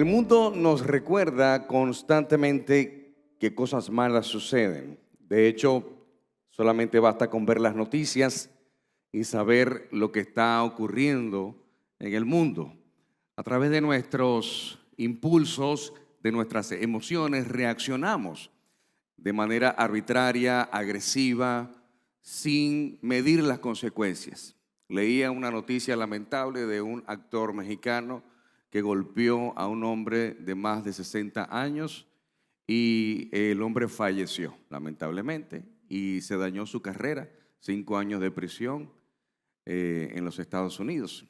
El mundo nos recuerda constantemente que cosas malas suceden. De hecho, solamente basta con ver las noticias y saber lo que está ocurriendo en el mundo. A través de nuestros impulsos, de nuestras emociones, reaccionamos de manera arbitraria, agresiva, sin medir las consecuencias. Leía una noticia lamentable de un actor mexicano que golpeó a un hombre de más de 60 años y el hombre falleció, lamentablemente, y se dañó su carrera, 5 años de prisión en los Estados Unidos,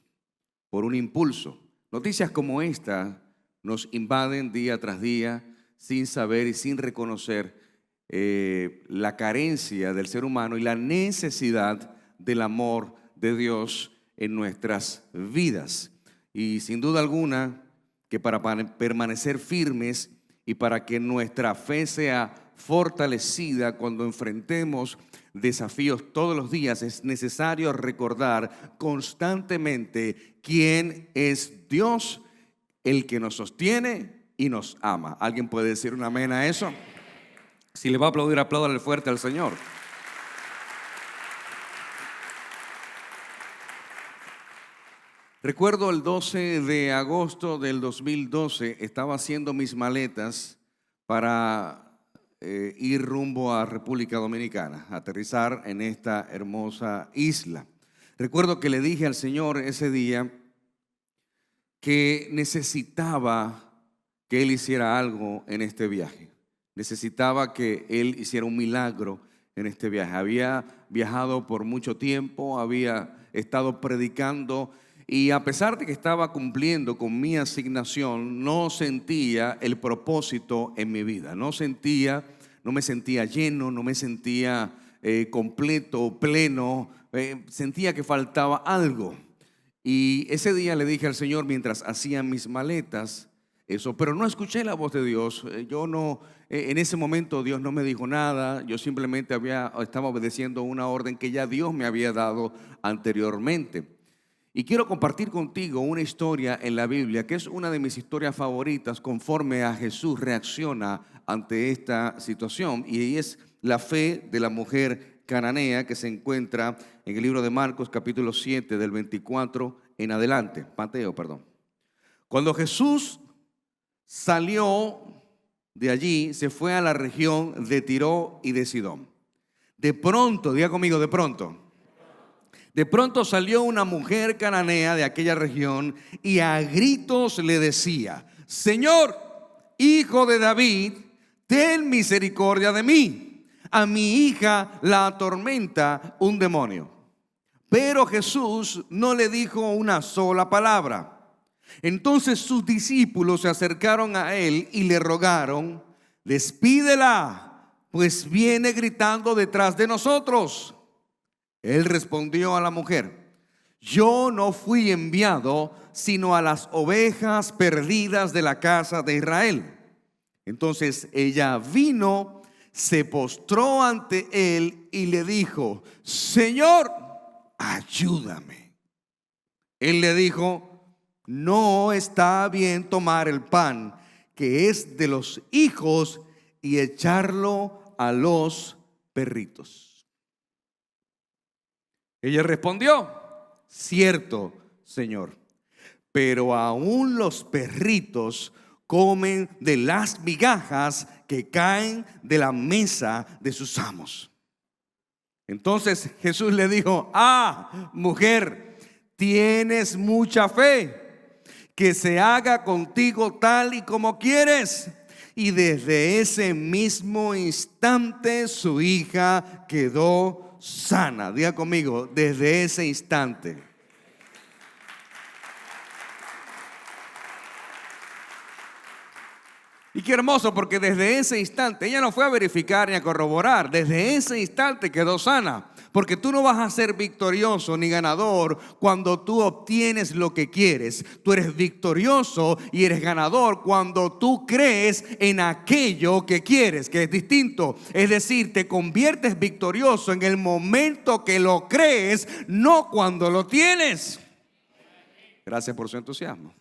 por un impulso. Noticias como esta nos invaden día tras día sin saber y sin reconocer la carencia del ser humano y la necesidad del amor de Dios en nuestras vidas. Y sin duda alguna que para permanecer firmes y para que nuestra fe sea fortalecida cuando enfrentemos desafíos todos los días, es necesario recordar constantemente quién es Dios, el que nos sostiene y nos ama. ¿Alguien puede decir un amén a eso? Si le va a aplaudir, apláudale fuerte al Señor. Recuerdo el 12 de agosto del 2012, estaba haciendo mis maletas para ir rumbo a República Dominicana, aterrizar en esta hermosa isla. Recuerdo que le dije al Señor ese día que necesitaba que Él hiciera algo en este viaje. Necesitaba que Él hiciera un milagro en este viaje. Había viajado por mucho tiempo, había estado predicando y a pesar de que estaba cumpliendo con mi asignación, no sentía el propósito en mi vida. No me sentía lleno, no me sentía completo, pleno. Sentía que faltaba algo. Y ese día le dije al Señor mientras hacía mis maletas eso, pero no escuché la voz de Dios. En ese momento Dios no me dijo nada. Yo simplemente estaba obedeciendo una orden que ya Dios me había dado anteriormente. Y quiero compartir contigo una historia en la Biblia que es una de mis historias favoritas conforme a Jesús reacciona ante esta situación, y es la fe de la mujer cananea que se encuentra en el libro de Marcos capítulo 7 del 24 en adelante. Mateo, perdón. Cuando Jesús salió de allí, se fue a la región de Tiro y de Sidón. De pronto, diga conmigo, de pronto salió una mujer cananea de aquella región y a gritos le decía: Señor, hijo de David, ten misericordia de mí. A mi hija la atormenta un demonio. Pero Jesús no le dijo una sola palabra. Entonces sus discípulos se acercaron a él y le rogaron: despídela, pues viene gritando detrás de nosotros. Él respondió a la mujer: yo no fui enviado sino a las ovejas perdidas de la casa de Israel. Entonces ella vino, se postró ante él y le dijo: Señor, ayúdame. Él le dijo: no está bien tomar el pan que es de los hijos y echarlo a los perritos. Ella respondió: cierto, Señor, pero aún los perritos comen de las migajas que caen de la mesa de sus amos. Entonces Jesús le dijo: mujer, tienes mucha fe, que se haga contigo tal y como quieres. Y desde ese mismo instante su hija quedó sana. Diga conmigo, desde ese instante. Y qué hermoso, porque desde ese instante ella no fue a verificar ni a corroborar. Desde ese instante quedó sana. Porque tú no vas a ser victorioso ni ganador cuando tú obtienes lo que quieres. Tú eres victorioso y eres ganador cuando tú crees en aquello que quieres, que es distinto. Es decir, te conviertes victorioso en el momento que lo crees, no cuando lo tienes. Gracias por su entusiasmo.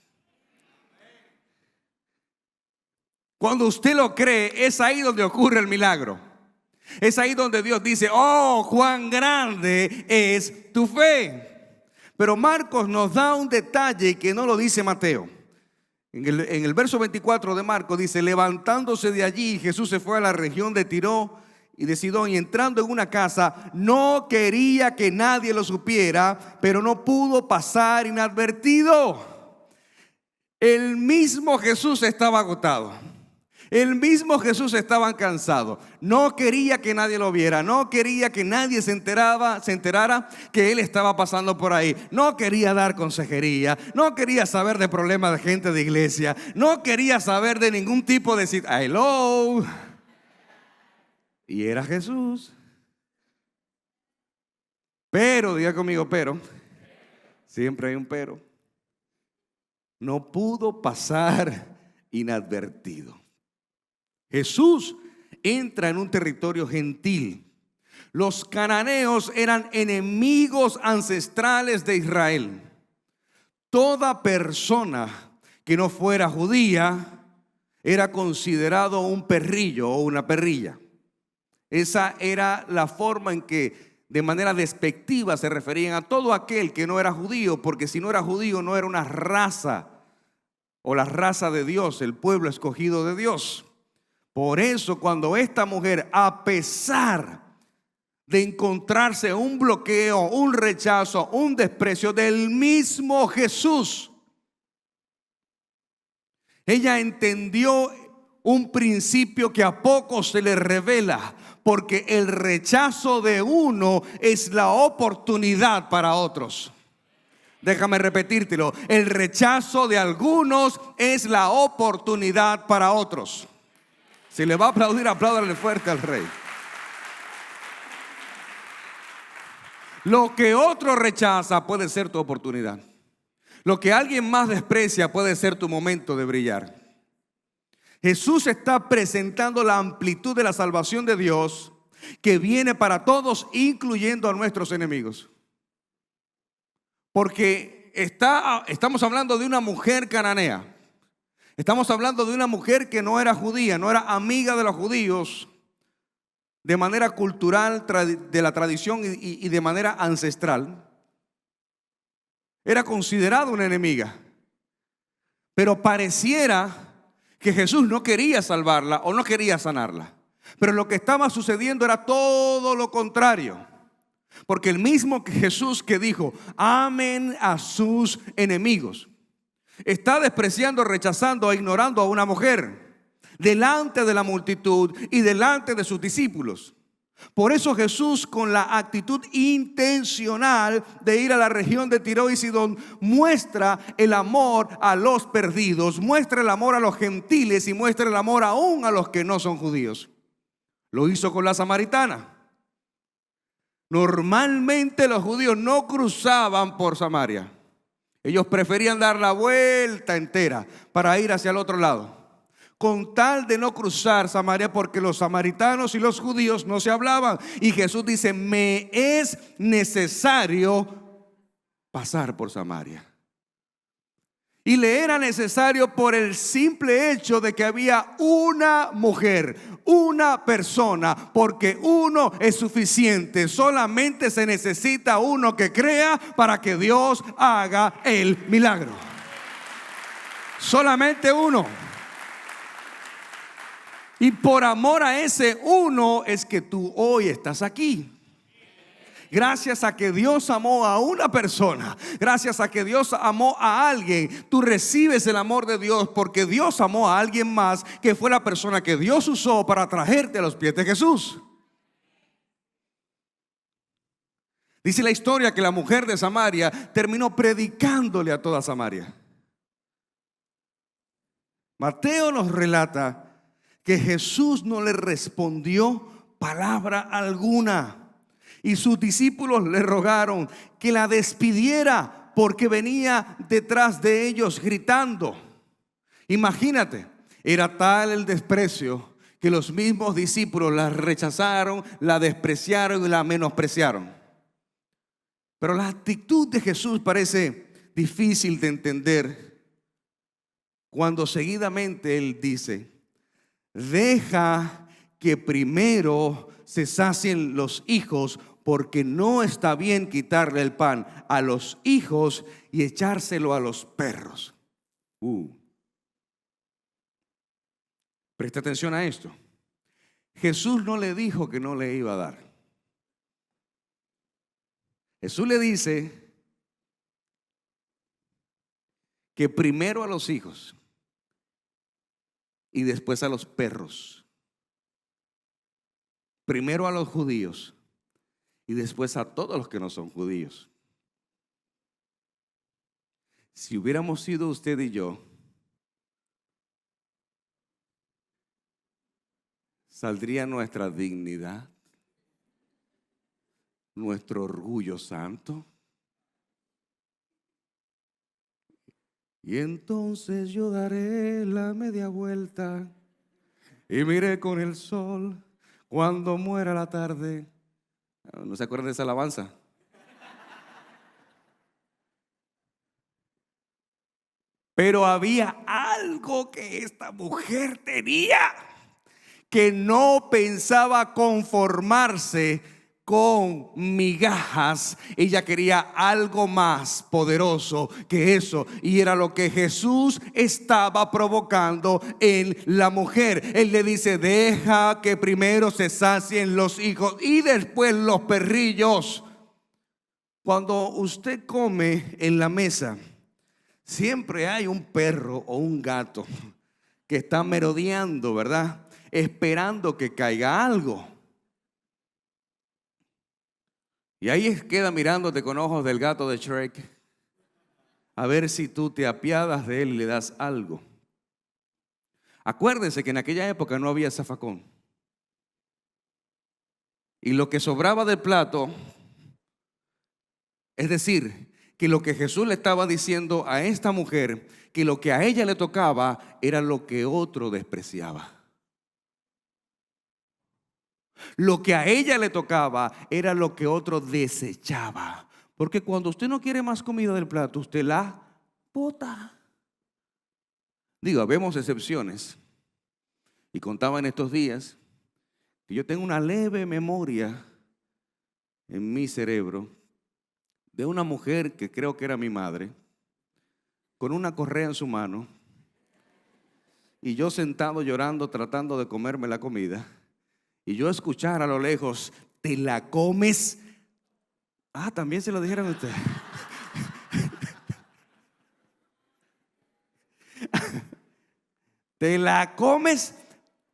Cuando usted lo cree, es ahí donde ocurre el milagro. Es ahí donde Dios dice: oh, cuán grande es tu fe. Pero Marcos nos da un detalle que no lo dice Mateo. En el verso 24 de Marcos dice: levantándose de allí, Jesús se fue a la región de Tiro y de Sidón, y entrando en una casa, no quería que nadie lo supiera, pero no pudo pasar inadvertido. El mismo Jesús estaba agotado. El mismo Jesús estaba cansado. No quería que nadie lo viera. No quería que nadie se enterara que él estaba pasando por ahí. No quería dar consejería. No quería saber de problemas de gente de iglesia. No quería saber de ningún tipo de hello. Y era Jesús. Pero, diga conmigo, pero. Siempre hay un pero. No pudo pasar inadvertido. Jesús entra en un territorio gentil. Los cananeos eran enemigos ancestrales de Israel. Toda persona que no fuera judía era considerado un perrillo o una perrilla. Esa era la forma en que de manera despectiva se referían a todo aquel que no era judío, porque si no era judío no era una raza o la raza de Dios, el pueblo escogido de Dios. Por eso cuando esta mujer, a pesar de encontrarse un bloqueo, un rechazo, un desprecio del mismo Jesús, ella entendió un principio que a pocos se le revela, porque el rechazo de uno es la oportunidad para otros. Déjame repetírtelo: el rechazo de algunos es la oportunidad para otros. Si le va a aplaudir, apláudale fuerte al Rey. Lo que otro rechaza puede ser tu oportunidad. Lo que alguien más desprecia puede ser tu momento de brillar. Jesús está presentando la amplitud de la salvación de Dios que viene para todos, incluyendo a nuestros enemigos. Porque estamos hablando de una mujer cananea. Estamos hablando de una mujer que no era judía, no era amiga de los judíos de manera cultural, de la tradición y de manera ancestral. Era considerada una enemiga. Pero pareciera que Jesús no quería salvarla o no quería sanarla. Pero lo que estaba sucediendo era todo lo contrario. Porque el mismo Jesús que dijo: amen a sus enemigos, está despreciando, rechazando e ignorando a una mujer delante de la multitud y delante de sus discípulos. Por eso Jesús, con la actitud intencional de ir a la región de Tiro y Sidón, muestra el amor a los perdidos, muestra el amor a los gentiles y muestra el amor aún a los que no son judíos. Lo hizo con la samaritana. Normalmente los judíos no cruzaban por Samaria. Ellos preferían dar la vuelta entera para ir hacia el otro lado, con tal de no cruzar Samaria, porque los samaritanos y los judíos no se hablaban. Y Jesús dice: me es necesario pasar por Samaria. Y le era necesario por el simple hecho de que había una mujer, una persona, porque uno es suficiente. Solamente se necesita uno que crea para que Dios haga el milagro. Solamente uno. Y por amor a ese uno es que tú hoy estás aquí. Gracias a que Dios amó a una persona, gracias a que Dios amó a alguien, tú recibes el amor de Dios, porque Dios amó a alguien más, que fue la persona que Dios usó para traerte a los pies de Jesús. Dice la historia que la mujer de Samaria terminó predicándole a toda Samaria. Mateo nos relata que Jesús no le respondió palabra alguna. Y sus discípulos le rogaron que la despidiera, porque venía detrás de ellos gritando. Imagínate, era tal el desprecio que los mismos discípulos la rechazaron, la despreciaron y la menospreciaron. Pero la actitud de Jesús parece difícil de entender cuando seguidamente Él dice: deja que primero se sacien los hijos, porque no está bien quitarle el pan a los hijos y echárselo a los perros. Presta atención a esto. Jesús no le dijo que no le iba a dar. Jesús le dice que primero a los hijos y después a los perros. Primero a los judíos y después a todos los que no son judíos. Si hubiéramos sido usted y yo, saldría nuestra dignidad, nuestro orgullo santo. Y entonces yo daré la media vuelta y miré con el sol cuando muera la tarde. ¿No se acuerdan de esa alabanza? Pero había algo que esta mujer tenía, que no pensaba conformarse con migajas. Ella quería algo más poderoso que eso, y era lo que Jesús estaba provocando en la mujer. Él le dice: deja que primero se sacien los hijos y después los perrillos. Cuando usted come en la mesa, siempre hay un perro o un gato que está merodeando, ¿verdad? Esperando que caiga algo. Y ahí queda mirándote con ojos del gato de Shrek, a ver si tú te apiadas de él y le das algo. Acuérdense que en aquella época no había zafacón. Y lo que sobraba del plato, es decir, que lo que Jesús le estaba diciendo a esta mujer, que lo que a ella le tocaba era lo que otro despreciaba. Lo que a ella le tocaba era lo que otro desechaba. Porque cuando usted no quiere más comida del plato, usted la bota. Digo, vemos excepciones. Y contaba en estos días que yo tengo una leve memoria en mi cerebro de una mujer que creo que era mi madre, con una correa en su mano, y yo sentado llorando tratando de comerme la comida, y yo escuchar a lo lejos: te la comes. También se lo dijeron a usted. Te la comes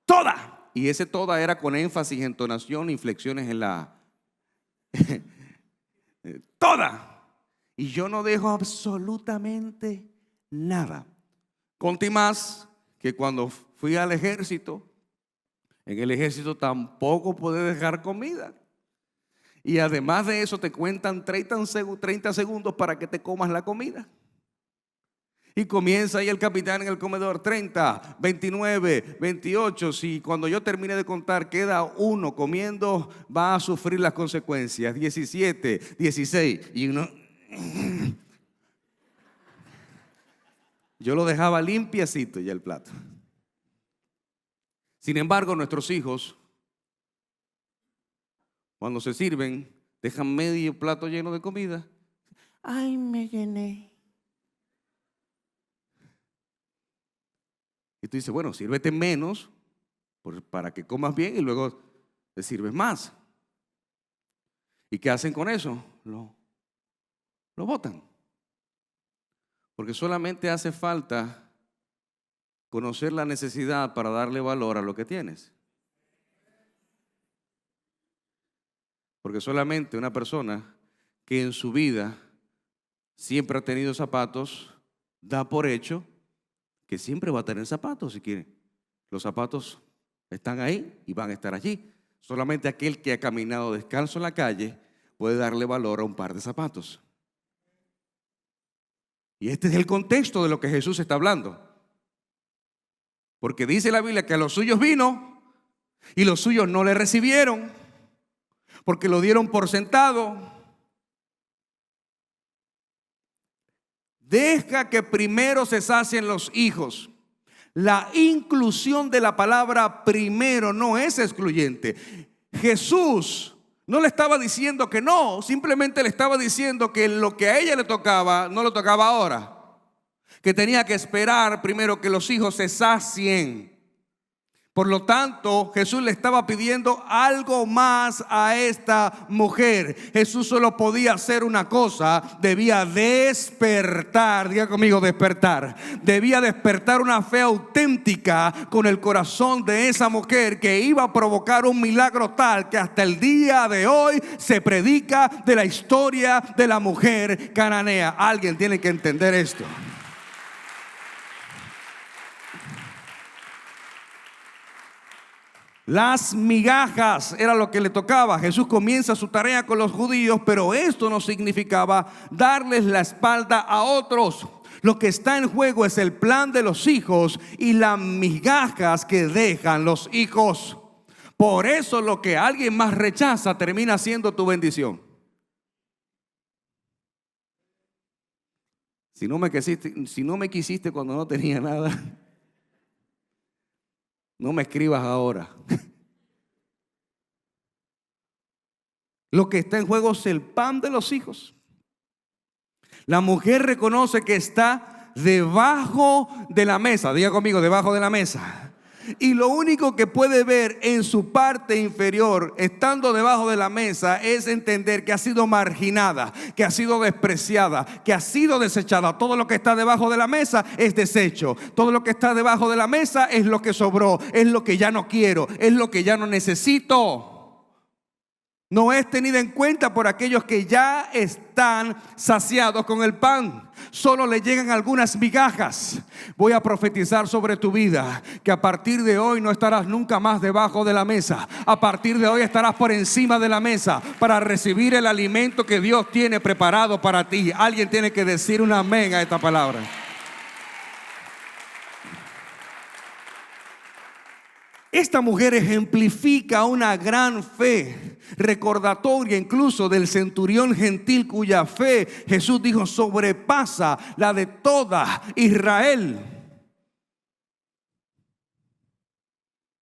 toda. Y ese toda era con énfasis, entonación, inflexiones en la toda. Y yo no dejo absolutamente nada. Conté más que cuando fui al ejército. En el ejército tampoco puedes dejar comida. Y además de eso te cuentan 30 segundos para que te comas la comida. Y comienza ahí el capitán en el comedor: 30, 29, 28. Si cuando yo termine de contar queda uno comiendo, va a sufrir las consecuencias. 17, 16. Y uno... Yo lo dejaba limpiecito ya el plato. Sin embargo, nuestros hijos, cuando se sirven, dejan medio plato lleno de comida. Ay, me llené. Y tú dices: bueno, sírvete menos para que comas bien y luego te sirves más. ¿Y qué hacen con eso? Lo botan. Porque solamente hace falta conocer la necesidad para darle valor a lo que tienes. Porque solamente una persona que en su vida siempre ha tenido zapatos da por hecho que siempre va a tener zapatos si quiere. Los zapatos están ahí y van a estar allí. Solamente aquel que ha caminado descalzo en la calle puede darle valor a un par de zapatos. Y este es el contexto de lo que Jesús está hablando. Porque dice la Biblia que a los suyos vino y los suyos no le recibieron, porque lo dieron por sentado. Deja que primero se sacien los hijos. La inclusión de la palabra primero no es excluyente. Jesús no le estaba diciendo que no, simplemente le estaba diciendo que lo que a ella le tocaba, no le tocaba ahora. Que tenía que esperar primero que los hijos se sacien. Por lo tanto, Jesús le estaba pidiendo algo más a esta mujer. Jesús solo podía hacer una cosa: debía despertar, diga conmigo, despertar. Debía despertar una fe auténtica con el corazón de esa mujer, que iba a provocar un milagro tal que hasta el día de hoy se predica de la historia de la mujer cananea. Alguien tiene que entender esto. Las migajas era lo que le tocaba. Jesús comienza su tarea con los judíos, pero esto no significaba darles la espalda a otros. Lo que está en juego es el plan de los hijos y las migajas que dejan los hijos. Por eso lo que alguien más rechaza termina siendo tu bendición. Si no me quisiste cuando no tenía nada, no me escribas ahora. Lo que está en juego es el pan de los hijos. La mujer reconoce que está debajo de la mesa. Diga conmigo, debajo de la mesa. Y lo único que puede ver en su parte inferior, estando debajo de la mesa, es entender que ha sido marginada, que ha sido despreciada, que ha sido desechada. Todo lo que está debajo de la mesa es desecho. Todo lo que está debajo de la mesa es lo que sobró, es lo que ya no quiero, es lo que ya no necesito. No es tenida en cuenta por aquellos que ya están saciados con el pan. Solo le llegan algunas migajas. Voy a profetizar sobre tu vida que a partir de hoy no estarás nunca más debajo de la mesa. A partir de hoy estarás por encima de la mesa para recibir el alimento que Dios tiene preparado para ti. Alguien tiene que decir un amén a esta palabra. Esta mujer ejemplifica una gran fe, recordatoria incluso del centurión gentil cuya fe Jesús dijo sobrepasa la de toda Israel.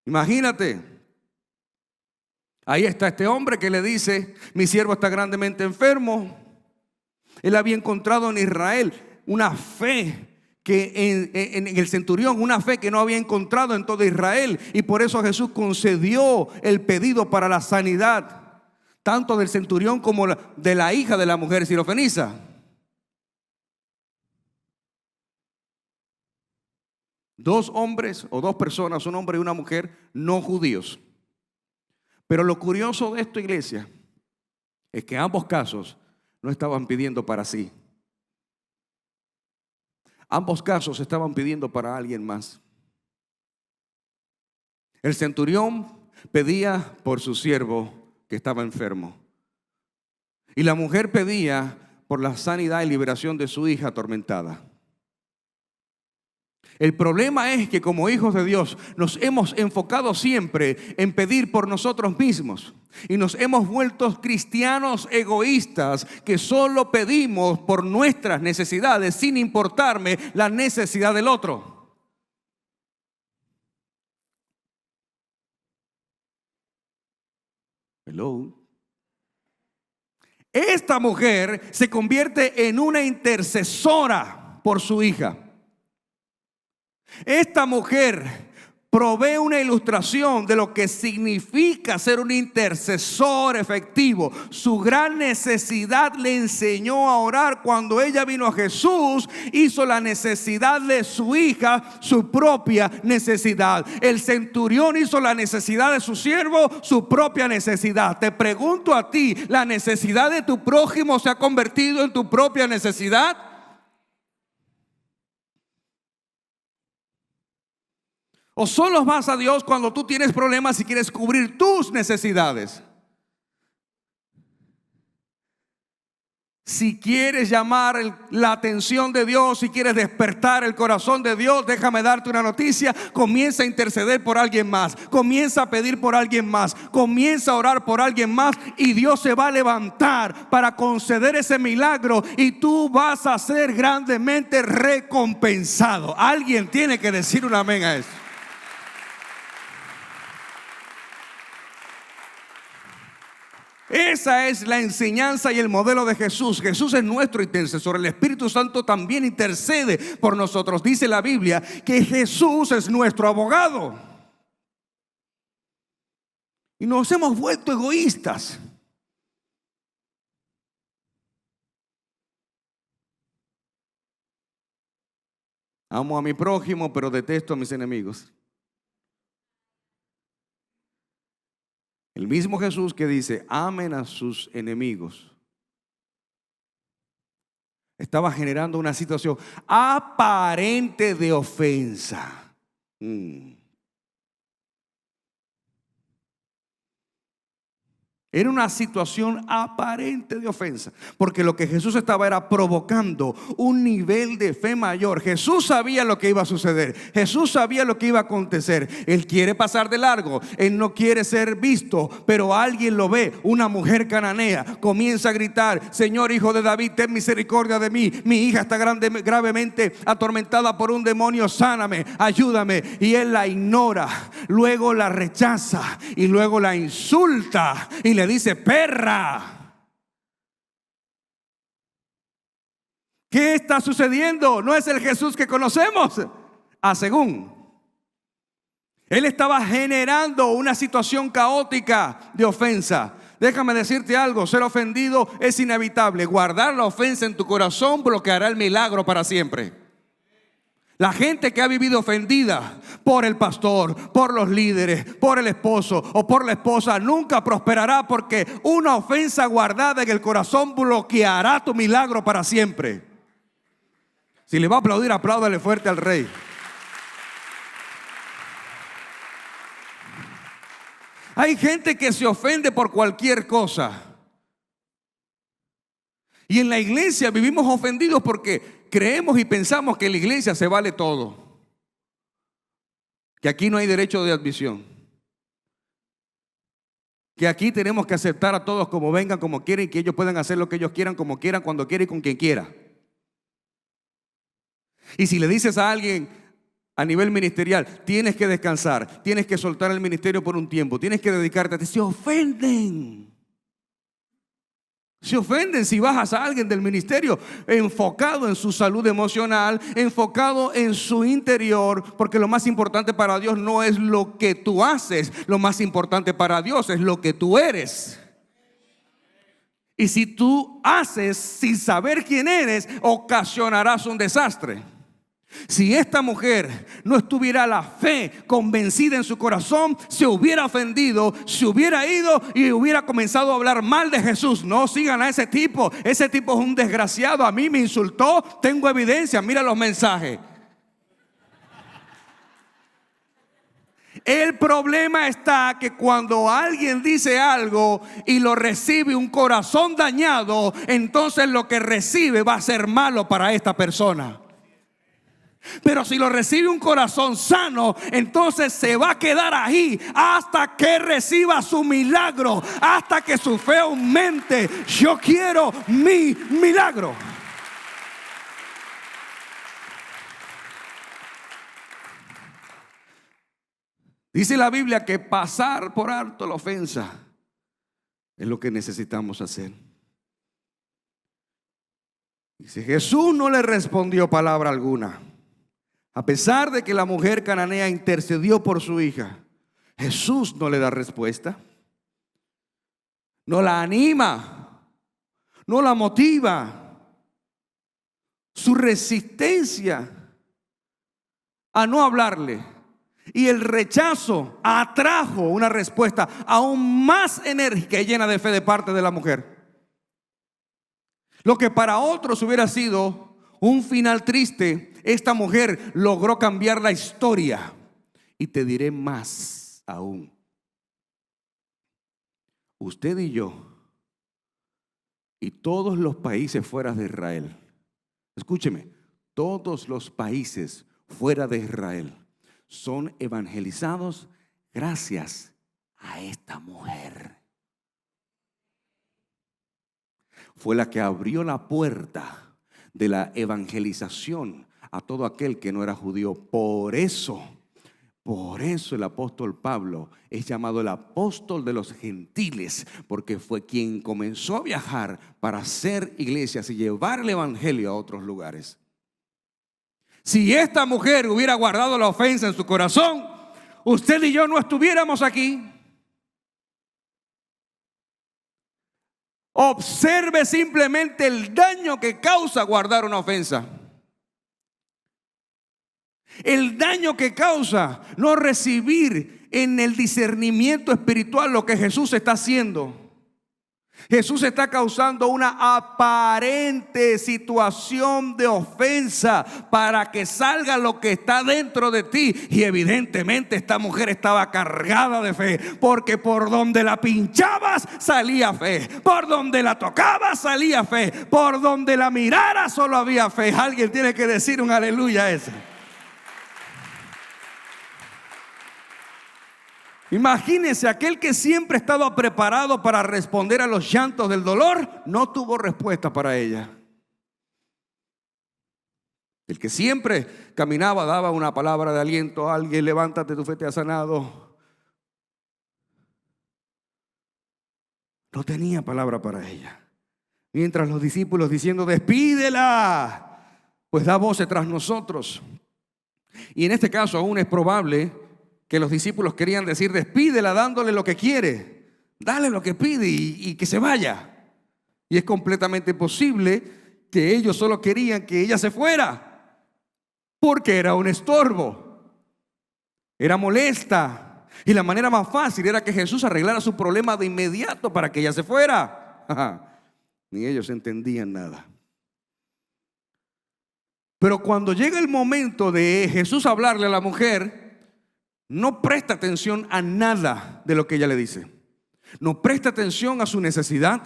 Imagínate, ahí está este hombre que le dice: mi siervo está grandemente enfermo. Él había encontrado en Israel una fe que en el centurión, una fe que no había encontrado en todo Israel, y por eso Jesús concedió el pedido para la sanidad tanto del centurión como de la hija de la mujer sirofenisa. Dos hombres o dos personas, un hombre y una mujer no judíos. Pero lo curioso de esto, iglesia, es que en ambos casos no estaban pidiendo para sí. Ambos casos estaban pidiendo para alguien más. El centurión pedía por su siervo que estaba enfermo, y la mujer pedía por la sanidad y liberación de su hija atormentada. El problema es que como hijos de Dios nos hemos enfocado siempre en pedir por nosotros mismos y nos hemos vuelto cristianos egoístas que solo pedimos por nuestras necesidades sin importarme la necesidad del otro. Hello. Esta mujer se convierte en una intercesora por su hija. Esta mujer provee una ilustración de lo que significa ser un intercesor efectivo. Su gran necesidad le enseñó a orar. Cuando ella vino a Jesús, hizo la necesidad de su hija su propia necesidad. El centurión hizo la necesidad de su siervo su propia necesidad. Te pregunto a ti, ¿la necesidad de tu prójimo se ha convertido en tu propia necesidad? ¿O solo vas a Dios cuando tú tienes problemas y quieres cubrir tus necesidades? Si quieres llamar la atención de Dios, si quieres despertar el corazón de Dios, déjame darte una noticia: comienza a interceder por alguien más, comienza a pedir por alguien más, comienza a orar por alguien más, y Dios se va a levantar para conceder ese milagro, y tú vas a ser grandemente recompensado. Alguien tiene que decir un amén a eso. Esa es la enseñanza y el modelo de Jesús. Jesús es nuestro intercesor. El Espíritu Santo también intercede por nosotros. Dice la Biblia que Jesús es nuestro abogado. Y nos hemos vuelto egoístas. Amo a mi prójimo, pero detesto a mis enemigos. El mismo Jesús que dice, amen a sus enemigos, estaba generando una situación aparente de ofensa. Era una situación aparente de ofensa, porque lo que Jesús estaba era provocando un nivel de fe mayor. Jesús sabía lo que iba a suceder, Jesús sabía lo que iba a acontecer. Él quiere pasar de largo, él no quiere ser visto, pero alguien lo ve. Una mujer cananea comienza a gritar, Señor, Hijo de David, ten misericordia de mí, mi hija está gravemente atormentada por un demonio, sáname, ayúdame. Y él la ignora, luego la rechaza y luego la insulta y le dice, perra. ¿Qué está sucediendo? No es el Jesús que conocemos. Según él estaba generando una situación caótica de ofensa. Déjame decirte algo, ser ofendido es inevitable. Guardar la ofensa en tu corazón bloqueará el milagro para siempre. La gente que ha vivido ofendida por el pastor, por los líderes, por el esposo o por la esposa, nunca prosperará, porque una ofensa guardada en el corazón bloqueará tu milagro para siempre. Si le va a aplaudir, apláudale fuerte al Rey. Hay gente que se ofende por cualquier cosa. Y en la iglesia vivimos ofendidos porque creemos y pensamos que en la iglesia se vale todo, que aquí no hay derecho de admisión, que aquí tenemos que aceptar a todos como vengan, como quieren, que ellos puedan hacer lo que ellos quieran, como quieran, cuando quieran y con quien quiera. Y si le dices a alguien a nivel ministerial, tienes que descansar, tienes que soltar el ministerio por un tiempo, tienes que dedicarte a ti, se ofenden. Se ofenden si bajas a alguien del ministerio enfocado en su salud emocional, enfocado en su interior, porque lo más importante para Dios no es lo que tú haces, lo más importante para Dios es lo que tú eres. Y si tú haces sin saber quién eres, ocasionarás un desastre. Si esta mujer no estuviera la fe convencida en su corazón, se hubiera ofendido, se hubiera ido y hubiera comenzado a hablar mal de Jesús. No sigan a ese tipo es un desgraciado, a mí me insultó, tengo evidencia, mira los mensajes. El problema está que cuando alguien dice algo y lo recibe un corazón dañado, entonces lo que recibe va a ser malo para esta persona. Pero si lo recibe un corazón sano, entonces se va a quedar ahí hasta que reciba su milagro, hasta que su fe aumente. Yo quiero mi milagro. Dice la Biblia que pasar por alto la ofensa es lo que necesitamos hacer. Dice, Jesús no le respondió palabra alguna. A pesar de que la mujer cananea intercedió por su hija, Jesús no le da respuesta. No la anima, no la motiva. Su resistencia a no hablarle y el rechazo atrajo una respuesta aún más enérgica y llena de fe de parte de la mujer. Lo que para otros hubiera sido un final triste, esta mujer logró cambiar la historia. Y te diré más aún. Usted y yo Y todos los países fuera de Israel, escúcheme, todos los países fuera de Israel son evangelizados gracias a esta mujer. Fue la que abrió la puerta de la evangelización a todo aquel que no era judío. Por eso el apóstol Pablo es llamado el apóstol de los gentiles, porque fue quien comenzó a viajar para hacer iglesias y llevar el evangelio a otros lugares. Si esta mujer hubiera guardado la ofensa en su corazón, usted y yo no estuviéramos aquí. Observe simplemente el daño que causa guardar una ofensa. El daño que causa no recibir en el discernimiento espiritual lo que Jesús está haciendo. Jesús está causando una aparente situación de ofensa para que salga lo que está dentro de ti. Y evidentemente esta mujer estaba cargada de fe, porque por donde la pinchabas salía fe, por donde la tocabas salía fe, por donde la miraras solo había fe. Alguien tiene que decir un aleluya a eso. Imagínense, aquel que siempre estaba preparado para responder a los llantos del dolor, no tuvo respuesta para ella. El que siempre caminaba, daba una palabra de aliento a alguien: levántate, tu fe te ha sanado. No tenía palabra para ella. Mientras los discípulos diciendo: despídela, pues da voces tras nosotros. Y en este caso aún es probable que los discípulos querían decir: despídela dándole lo que quiere, dale lo que pide y que se vaya. Y es completamente posible que ellos solo querían que ella se fuera, porque era un estorbo, era molesta, y la manera más fácil era que Jesús arreglara su problema de inmediato para que ella se fuera. Ni ellos entendían nada. Pero cuando llega el momento de Jesús hablarle a la mujer, no presta atención a nada de lo que ella le dice. No presta atención a su necesidad.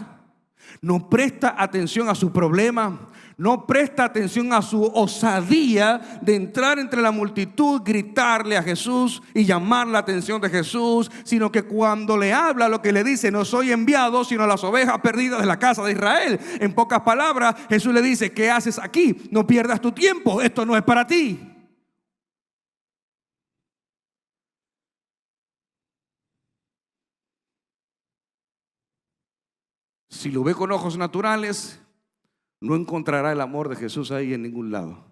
No presta atención a su problema. No presta atención a su osadía de entrar entre la multitud, gritarle a Jesús y llamar la atención de Jesús, sino que cuando le habla, lo que le dice: no soy enviado sino a las ovejas perdidas de la casa de Israel. En pocas palabras, Jesús le dice: ¿qué haces aquí? No pierdas tu tiempo, esto no es para ti. Si lo ve con ojos naturales, no encontrará el amor de Jesús ahí en ningún lado.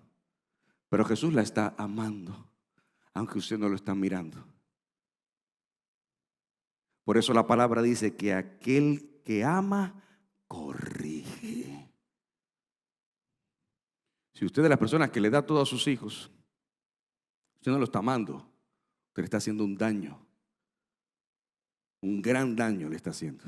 Pero Jesús la está amando, aunque usted no lo está mirando. Por eso la palabra dice que aquel que ama, corrige. Si usted es de las personas que le da todo a sus hijos, usted no lo está amando, usted le está haciendo un daño. Un gran daño le está haciendo.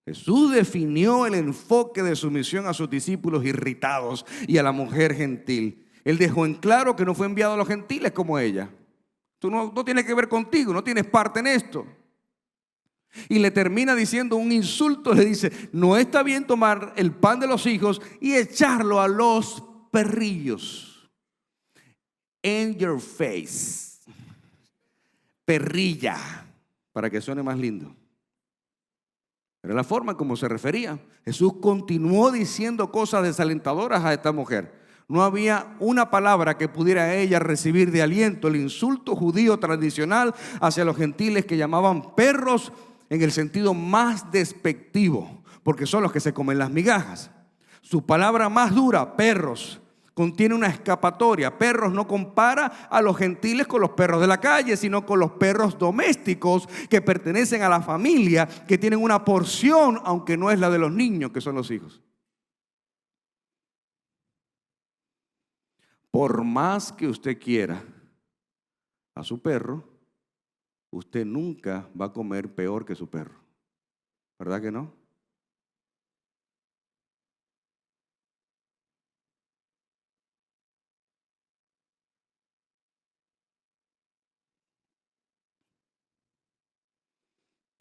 Jesús definió el enfoque de su misión a sus discípulos irritados y a la mujer gentil. Él dejó en claro que no fue enviado a los gentiles como ella. Tú no tienes que ver contigo, no tienes parte en esto. Y le termina diciendo un insulto, le dice: no está bien tomar el pan de los hijos y echarlo a los perrillos. In your face. Perrilla, para que suene más lindo. Era la forma como se refería. Jesús continuó diciendo cosas desalentadoras a esta mujer. No había una palabra que pudiera ella recibir de aliento. El insulto judío tradicional hacia los gentiles, que llamaban perros en el sentido más despectivo, porque son los que se comen las migajas. Su palabra más dura, perros, contiene una escapatoria. Perros no compara a los gentiles con los perros de la calle, sino con los perros domésticos que pertenecen a la familia, que tienen una porción, aunque no es la de los niños, que son los hijos. Por más que usted quiera a su perro, usted nunca va a comer peor que su perro. ¿Verdad que no?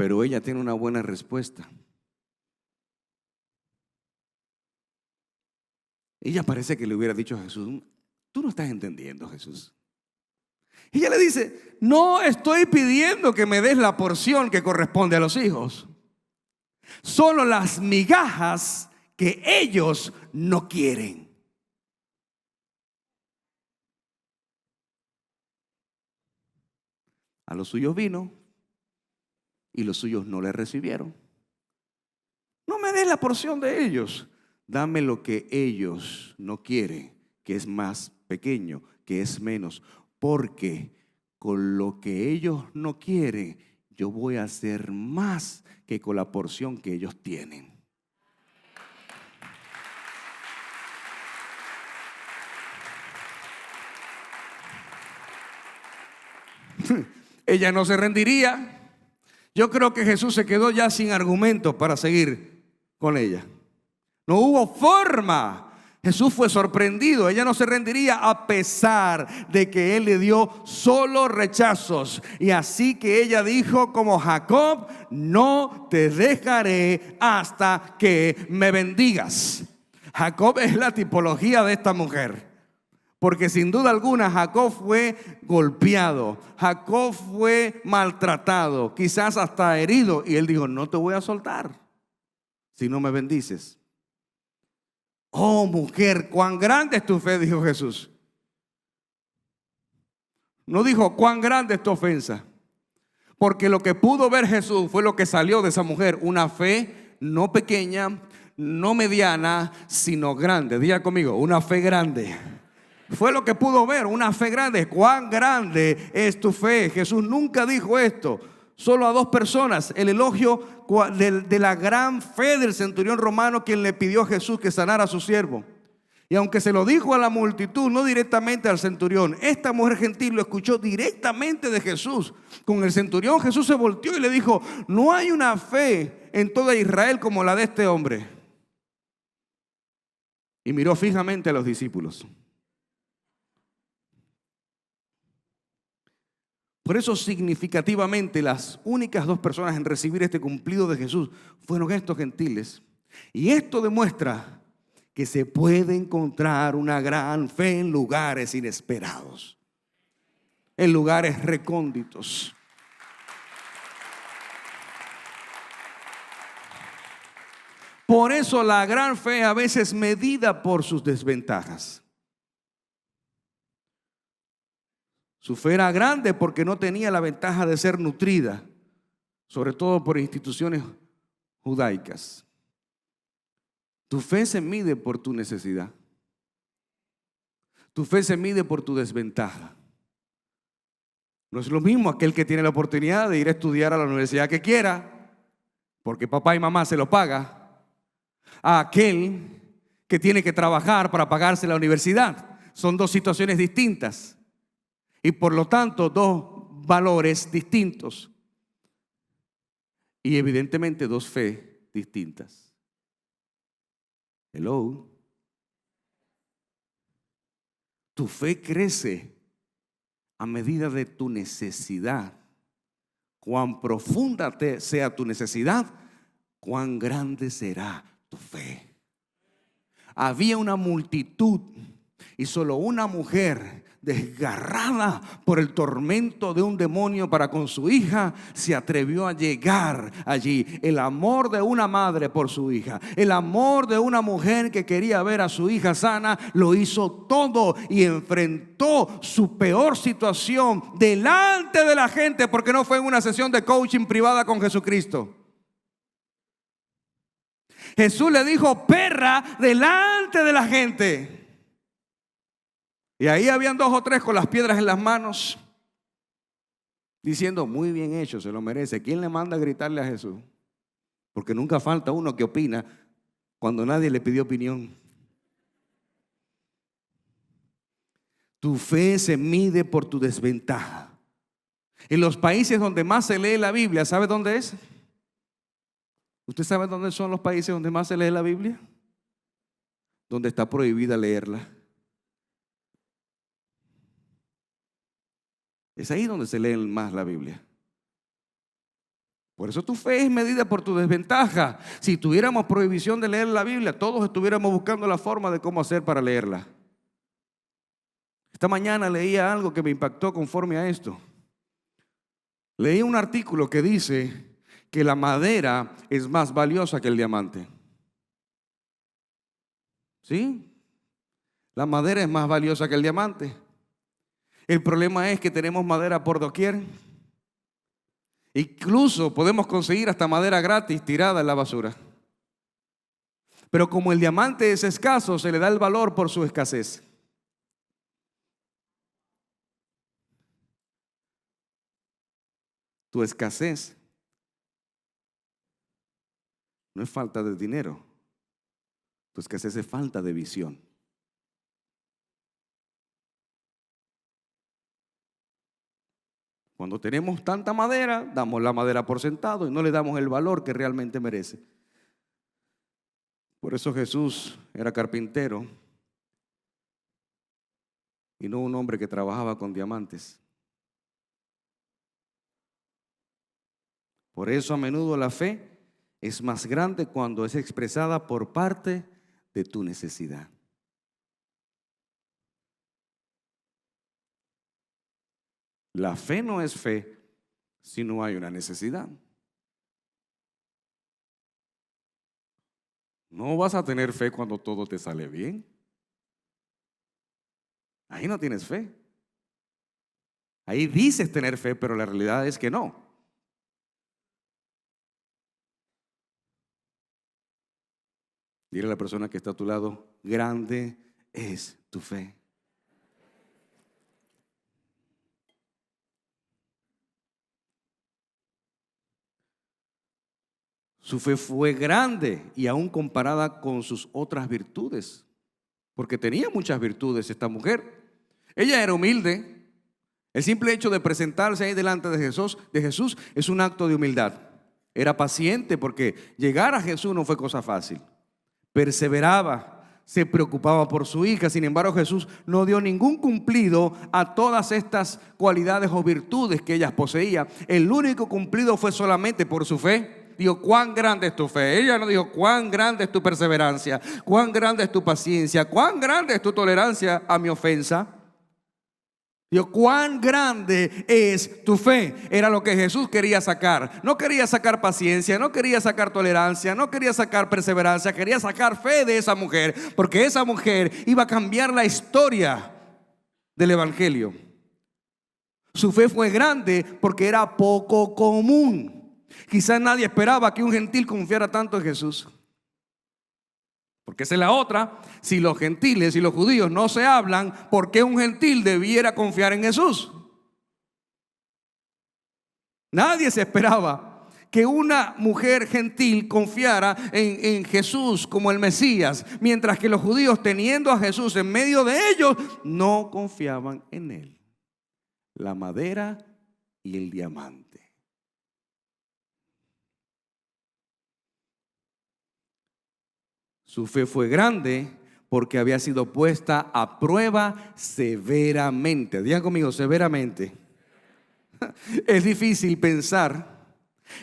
Pero ella tiene una buena respuesta. Ella parece que le hubiera dicho a Jesús: tú no estás entendiendo, Jesús. Ella le dice: no estoy pidiendo que me des la porción que corresponde a los hijos, solo las migajas que ellos no quieren. A los suyos vino y los suyos no le recibieron. No me des la porción de ellos, dame lo que ellos no quieren, que es más pequeño, que es menos, porque con lo que ellos no quieren, yo voy a hacer más que con la porción que ellos tienen. Ella no se rendiría. Yo creo que Jesús se quedó ya sin argumentos para seguir con ella. No hubo forma. Jesús fue sorprendido. Ella no se rendiría a pesar de que él le dio solo rechazos. Y así que ella dijo como Jacob: no te dejaré hasta que me bendigas. Jacob es la tipología de esta mujer. Porque sin duda alguna Jacob fue golpeado, Jacob fue maltratado, quizás hasta herido. Y él dijo: no te voy a soltar si no me bendices. Oh mujer, cuán grande es tu fe, dijo Jesús. No dijo cuán grande es tu ofensa. Porque lo que pudo ver Jesús fue lo que salió de esa mujer: una fe no pequeña, no mediana, sino grande. Diga conmigo: una fe grande. Fue lo que pudo ver, una fe grande. ¿Cuán grande es tu fe? Jesús nunca dijo esto solo a dos personas. El elogio de la gran fe del centurión romano, quien le pidió a Jesús que sanara a su siervo. Y aunque se lo dijo a la multitud, no directamente al centurión, esta mujer gentil lo escuchó directamente de Jesús. Con el centurión Jesús se volteó y le dijo: no hay una fe en toda Israel como la de este hombre. Y miró fijamente a los discípulos. Por eso, significativamente, las únicas dos personas en recibir este cumplido de Jesús fueron estos gentiles. Y esto demuestra que se puede encontrar una gran fe en lugares inesperados, en lugares recónditos. Por eso la gran fe a veces medida por sus desventajas. Su fe era grande porque no tenía la ventaja de ser nutrida, sobre todo por instituciones judaicas. Tu fe se mide por tu necesidad. Tu fe se mide por tu desventaja. No es lo mismo aquel que tiene la oportunidad de ir a estudiar a la universidad que quiera, porque papá y mamá se lo paga, a aquel que tiene que trabajar para pagarse la universidad. Son dos situaciones distintas. Y por lo tanto, dos valores distintos. Y evidentemente dos fe distintas. Hello. Tu fe crece a medida de tu necesidad. Cuán profunda sea tu necesidad, cuán grande será tu fe. Había una multitud y solo una mujer, desgarrada por el tormento de un demonio para con su hija, se atrevió a llegar allí. El amor de una madre por su hija, el amor de una mujer que quería ver a su hija sana, lo hizo todo y enfrentó su peor situación delante de la gente, porque no fue en una sesión de coaching privada con Jesucristo. Jesús le dijo perra delante de la gente. Y ahí habían dos o tres con las piedras en las manos, diciendo: muy bien hecho, se lo merece. ¿Quién le manda a gritarle a Jesús? Porque nunca falta uno que opina cuando nadie le pidió opinión. Tu fe se mide por tu desventaja. En los países donde más se lee la Biblia, ¿sabe dónde es? ¿Usted sabe dónde son los países donde más se lee la Biblia? Donde está prohibida leerla. Es ahí donde se lee más la Biblia. Por eso tu fe es medida por tu desventaja. Si tuviéramos prohibición de leer la Biblia, todos estuviéramos buscando la forma de cómo hacer para leerla. Esta mañana leía algo que me impactó conforme a esto. Leí un artículo que dice que la madera es más valiosa que el diamante. ¿Sí? La madera es más valiosa que el diamante. El problema es que tenemos madera por doquier. Incluso podemos conseguir hasta madera gratis tirada en la basura. Pero como el diamante es escaso, se le da el valor por su escasez. Tu escasez no es falta de dinero. Tu escasez es falta de visión. Cuando tenemos tanta madera, damos la madera por sentado y no le damos el valor que realmente merece. Por eso Jesús era carpintero y no un hombre que trabajaba con diamantes. Por eso a menudo la fe es más grande cuando es expresada por parte de tu necesidad. La fe no es fe si no hay una necesidad. No vas a tener fe cuando todo te sale bien. Ahí no tienes fe. Ahí dices tener fe, pero la realidad es que no. Dile a la persona que está a tu lado, grande es tu fe. Su fe fue grande y aún comparada con sus otras virtudes, porque tenía muchas virtudes esta mujer. Ella era humilde. El simple hecho de presentarse ahí delante de Jesús es un acto de humildad. Era paciente porque llegar a Jesús no fue cosa fácil. Perseveraba, se preocupaba por su hija. Sin embargo, Jesús no dio ningún cumplido a todas estas cualidades o virtudes que ella poseía. El único cumplido fue solamente por su fe. Dijo, cuán grande es tu fe. Ella no dijo, cuán grande es tu perseverancia, cuán grande es tu paciencia, cuán grande es tu tolerancia a mi ofensa. Dijo, cuán grande es tu fe. Era lo que Jesús quería sacar. No quería sacar paciencia, no quería sacar tolerancia, no quería sacar perseverancia, quería sacar fe de esa mujer, porque esa mujer iba a cambiar la historia del evangelio. Su fe fue grande porque era poco común. Quizás nadie esperaba que un gentil confiara tanto en Jesús. Porque esa es la otra. Si los gentiles y los judíos no se hablan, ¿por qué un gentil debiera confiar en Jesús? Nadie se esperaba que una mujer gentil confiara en Jesús como el Mesías, mientras que los judíos, teniendo a Jesús en medio de ellos, no confiaban en él. La madera y el diamante. Su fe fue grande porque había sido puesta a prueba severamente. Digan conmigo, severamente. Es difícil pensar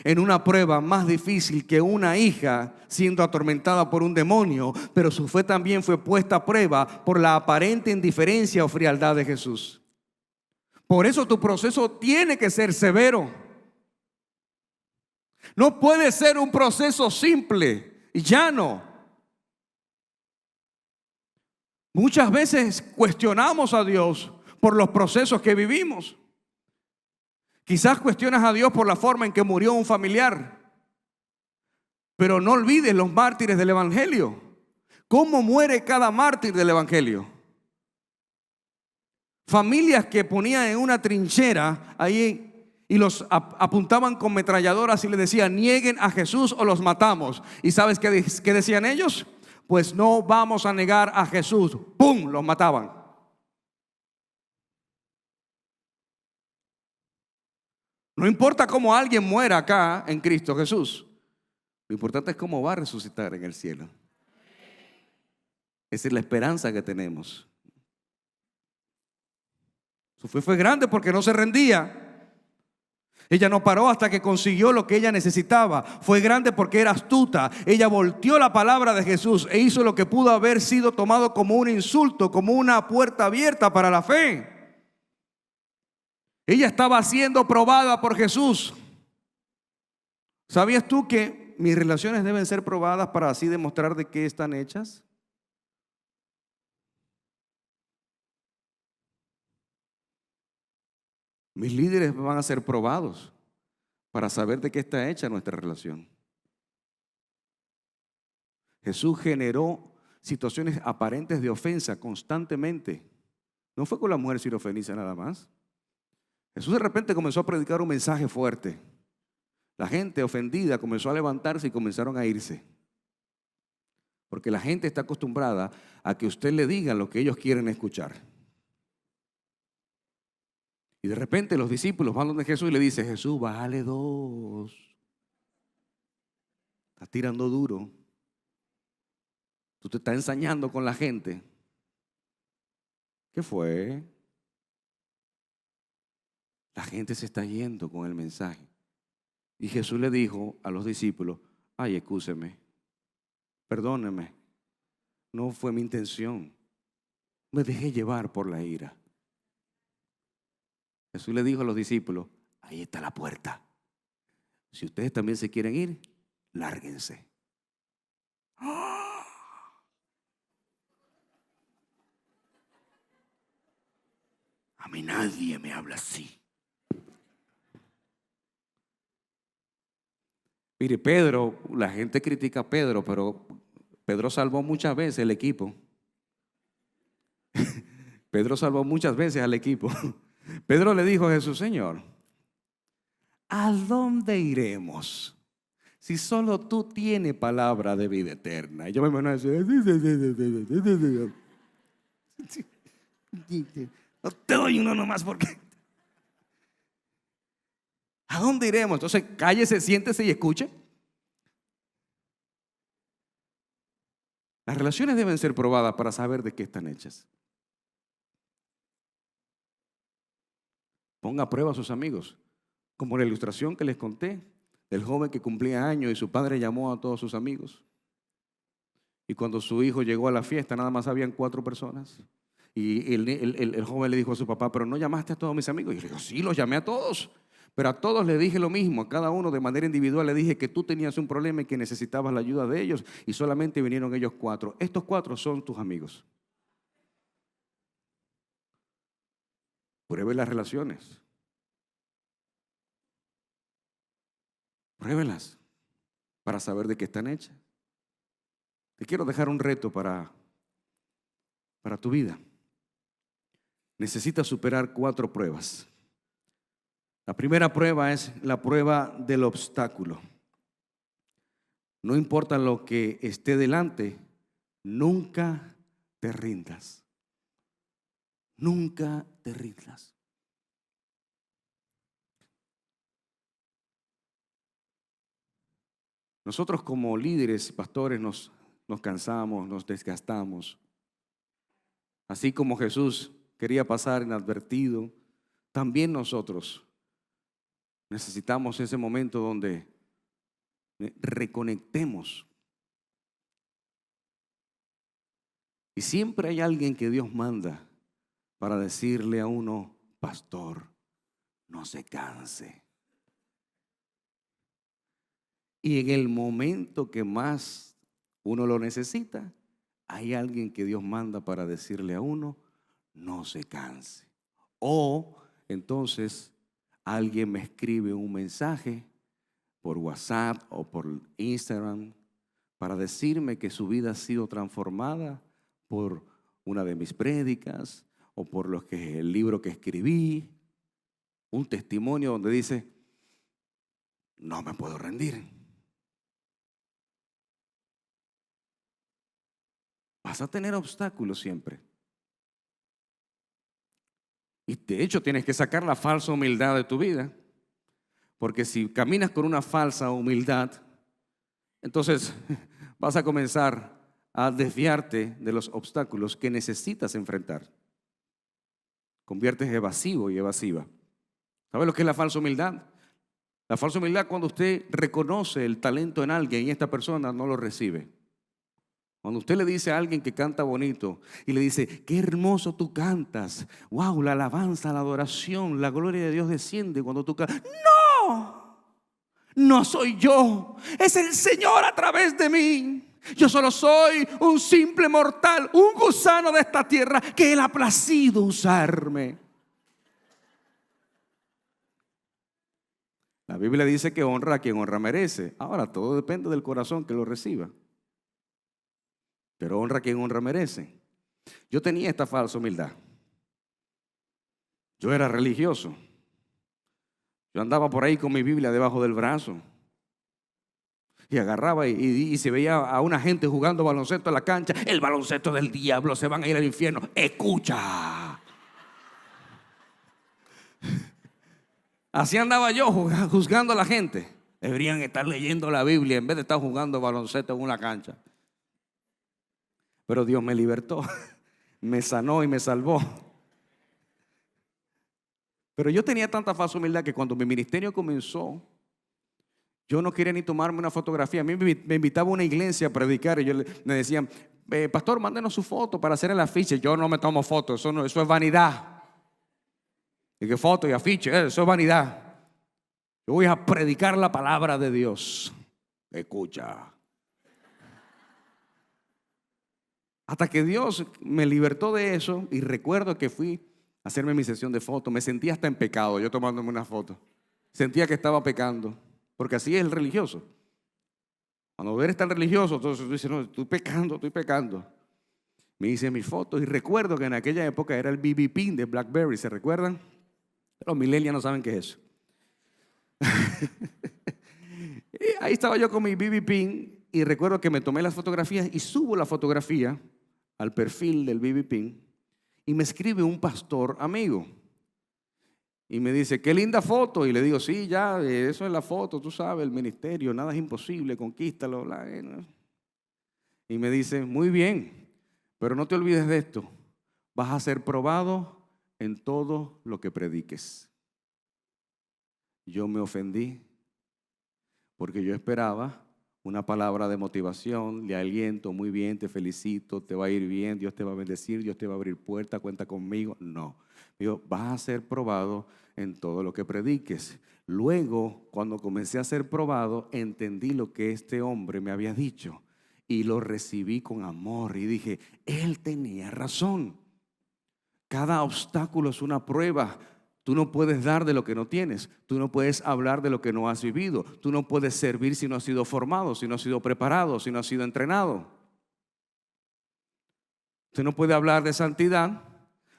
en una prueba más difícil que una hija siendo atormentada por un demonio, pero su fe también fue puesta a prueba por la aparente indiferencia o frialdad de Jesús. Por eso tu proceso tiene que ser severo. No puede ser un proceso simple y llano. Muchas veces cuestionamos a Dios por los procesos que vivimos. Quizás cuestionas a Dios por la forma en que murió un familiar, pero no olvides los mártires del evangelio. ¿Cómo muere cada mártir del evangelio? Familias que ponían en una trinchera ahí y los apuntaban con metralladoras y le decían, nieguen a Jesús o los matamos. ¿Y sabes qué decían ellos? Pues no vamos a negar a Jesús. ¡Pum! Los mataban. No importa cómo alguien muera acá en Cristo Jesús. Lo importante es cómo va a resucitar en el cielo. Esa es la esperanza que tenemos. Su fe fue grande porque no se rendía. Ella no paró hasta que consiguió lo que ella necesitaba. Fue grande porque era astuta. Ella volteó la palabra de Jesús e hizo lo que pudo haber sido tomado como un insulto, como una puerta abierta para la fe. Ella estaba siendo probada por Jesús. ¿Sabías tú que mis relaciones deben ser probadas para así demostrar de qué están hechas? Mis líderes van a ser probados para saber de qué está hecha nuestra relación. Jesús generó situaciones aparentes de ofensa constantemente. No fue con la mujer sirofenicia nada más. Jesús de repente comenzó a predicar un mensaje fuerte. La gente ofendida comenzó a levantarse y comenzaron a irse. Porque la gente está acostumbrada a que usted le diga lo que ellos quieren escuchar. Y de repente los discípulos van donde Jesús y le dicen: Jesús, bájale 2. Estás tirando duro. Tú te estás ensañando con la gente. ¿Qué fue? La gente se está yendo con el mensaje. Y Jesús le dijo a los discípulos: ay, excúseme, perdóneme, no fue mi intención. Me dejé llevar por la ira. Jesús le dijo a los discípulos: ahí está la puerta. Si ustedes también se quieren ir, lárguense. A mí nadie me habla así. Mire, Pedro, la gente critica a Pedro, pero Pedro salvó muchas veces el equipo. Pedro salvó muchas veces al equipo. Pedro le dijo a Jesús: Señor, ¿a dónde iremos si solo tú tienes palabra de vida eterna? Y yo me imagino decir: no te doy uno nomás porque... ¿A dónde iremos? Entonces cállese, siéntese y escuche. Las relaciones deben ser probadas para saber de qué están hechas. Ponga a prueba a sus amigos, como la ilustración que les conté del joven que cumplía años y su padre llamó a todos sus amigos. Y cuando su hijo llegó a la fiesta, nada más habían 4 personas. Y el joven le dijo a su papá: pero no llamaste a todos mis amigos. Y le dijo: sí, los llamé a todos. Pero a todos le dije lo mismo, a cada uno de manera individual le dije que tú tenías un problema y que necesitabas la ayuda de ellos, y solamente vinieron ellos 4. Estos 4 son tus amigos. Pruebe las relaciones. Pruébelas para saber de qué están hechas. Te quiero dejar un reto para tu vida. Necesitas superar 4 pruebas. La primera prueba es la prueba del obstáculo. No importa lo que esté delante, nunca te rindas. Nunca te rindas. Nosotros como líderes y pastores nos cansamos, nos desgastamos. Así como Jesús quería pasar inadvertido, también nosotros necesitamos ese momento donde reconectemos. Y siempre hay alguien que Dios manda para decirle a uno: pastor, no se canse. Y en el momento que más uno lo necesita, hay alguien que Dios manda para decirle a uno: no se canse. O entonces alguien me escribe un mensaje por WhatsApp o por Instagram para decirme que su vida ha sido transformada por una de mis prédicas o por el libro que escribí. Un testimonio donde dice: no me puedo rendir. Vas a tener obstáculos siempre. Y de hecho tienes que sacar la falsa humildad de tu vida. Porque si caminas con una falsa humildad, entonces vas a comenzar a desviarte de los obstáculos que necesitas enfrentar. Conviertes evasivo y evasiva. ¿Sabes lo que es la falsa humildad? La falsa humildad cuando usted reconoce el talento en alguien y esta persona no lo recibe. Cuando usted le dice a alguien que canta bonito y le dice, qué hermoso tú cantas. Wow, la alabanza, la adoración, la gloria de Dios desciende cuando tú cantas. ¡No! No soy yo, es el Señor a través de mí. Yo solo soy un simple mortal, un gusano de esta tierra que Él ha placido usarme. La Biblia dice que honra a quien honra merece. Ahora, todo depende del corazón que lo reciba. Pero honra a quien honra merece. Yo tenía esta falsa humildad. Yo era religioso. Yo andaba por ahí con mi Biblia debajo del brazo. Y agarraba y se veía a una gente jugando baloncesto en la cancha. El baloncesto del diablo, se van a ir al infierno. Escucha. Así andaba yo juzgando a la gente. Deberían estar leyendo la Biblia en vez de estar jugando baloncesto en una cancha. Pero Dios me libertó, me sanó y me salvó. Pero yo tenía tanta falsa humildad que cuando mi ministerio comenzó, yo no quería ni tomarme una fotografía. A mí me invitaba a una iglesia a predicar y me decían, pastor, mándenos su foto para hacer el afiche. Yo no me tomo fotos, eso es vanidad. Y que foto y afiche, eso es vanidad. Yo voy a predicar la palabra de Dios. Escucha. Hasta que Dios me libertó de eso y recuerdo que fui a hacerme mi sesión de fotos. Me sentía hasta en pecado yo tomándome una foto. Sentía que estaba pecando, porque así es el religioso. Cuando eres tan religioso, entonces tú dices, no, estoy pecando. Me hice mis fotos y recuerdo que en aquella época era el BB Pin de BlackBerry, ¿se recuerdan? Los millennials no saben qué es eso. Y ahí estaba yo con mi BB Pin y recuerdo que me tomé las fotografías y subo la fotografía al perfil del BB Pin y me escribe un pastor amigo y me dice, qué linda foto. Y le digo, sí, ya, eso es la foto, tú sabes, el ministerio, nada es imposible, conquístalo. Y me dice, muy bien, pero no te olvides de esto, vas a ser probado en todo lo que prediques. Yo me ofendí porque yo esperaba una palabra de motivación, de aliento, muy bien, te felicito, te va a ir bien, Dios te va a bendecir, Dios te va a abrir puertas, cuenta conmigo. No, digo, vas a ser probado en todo lo que prediques. Luego, cuando comencé a ser probado, entendí lo que este hombre me había dicho y lo recibí con amor y dije, él tenía razón. Cada obstáculo es una prueba. Tú no puedes dar de lo que no tienes. Tú no puedes hablar de lo que no has vivido. Tú no puedes servir si no has sido formado, si no has sido preparado, si no has sido entrenado. Usted no puede hablar de santidad